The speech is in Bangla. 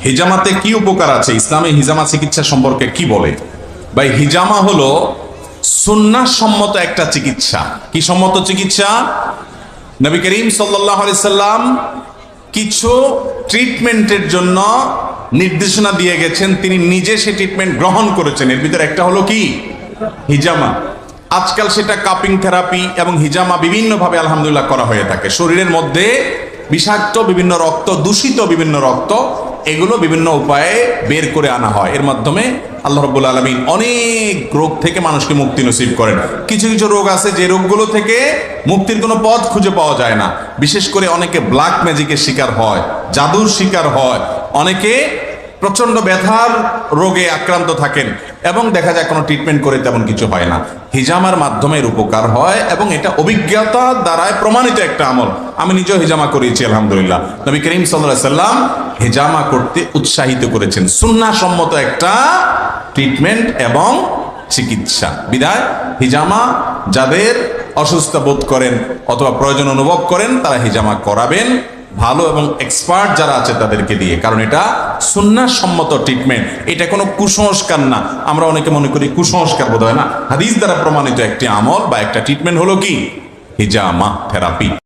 হিজামাতে কি উপকার আছে, ইসলামে হিজামা চিকিৎসা সম্পর্কে কি বলে? ভাই, হিজামা হলো সুন্নাহ সম্মত একটা চিকিৎসা। কি সম্মত চিকিৎসা? নবী করিম সাল্লাল্লাহু আলাইহি সাল্লাম কিছু ট্রিটমেন্টের জন্য নির্দেশনা দিয়ে গেছেন, তিনি নিজে সেই ট্রিটমেন্ট গ্রহণ করেছেন। এর ভিতরে একটা হলো কি? হিজামা। আজকাল সেটা কাপিং থেরাপি এবং হিজামা বিভিন্নভাবে আলহামদুলিল্লাহ করা হয়ে থাকে। শরীরের মধ্যে বিষাক্ত বিভিন্ন রক্ত, দূষিত বিভিন্ন রক্ত, এগুলো বিভিন্ন উপায়ে বের করে আনা হয়। এর মাধ্যমে আল্লাহ রাব্বুল আলামিন অনেক রোগ থেকে মানুষকে মুক্তি নসিব করেন। কিছু কিছু রোগ আছে যে রোগগুলো থেকে মুক্তির কোনো পথ খুঁজে পাওয়া যায় না। বিশেষ করে অনেকে ব্ল্যাক ম্যাজিকের শিকার হয়, জাদুর শিকার হয়, অনেকে প্রচন্ড ব্যথার রোগে আক্রান্ত থাকেন এবং দেখা যায় কোনো ট্রিটমেন্ট করে তেমন কিছু হয় না। হিজামার মাধ্যমে এর উপকার হয় এবং এটা অভিজ্ঞতা দ্বারায় প্রমাণিত একটা আমল। আমি নিজেও হিজামা করিয়েছি আলহামদুলিল্লাহ। নবী করিম সাল্লাল্লাহু আলাইহি সাল্লাম হিজামা করতে উৎসাহিত করেছেন। সুন্নাহ সম্মত একটা ট্রিটমেন্ট এবং চিকিৎসা। বিধায় হিজামা যাদের অসুস্থ বোধ করেন অথবা প্রয়োজন অনুভব করেন তারা হিজামা করাবেন, ভালো এবং এক্সপার্ট যারা আছে তাদেরকে দিয়ে, কারণ এটা সুন্নাহ সম্মত ট্রিটমেন্ট। এটা কোনো কুসংস্কার না। আমরা অনেকে মনে করি কুসংস্কার বোধ হয় না। হাদিস দ্বারা প্রমাণিত একটি আমল বা একটা ট্রিটমেন্ট হলো কি? হিজামা থেরাপি।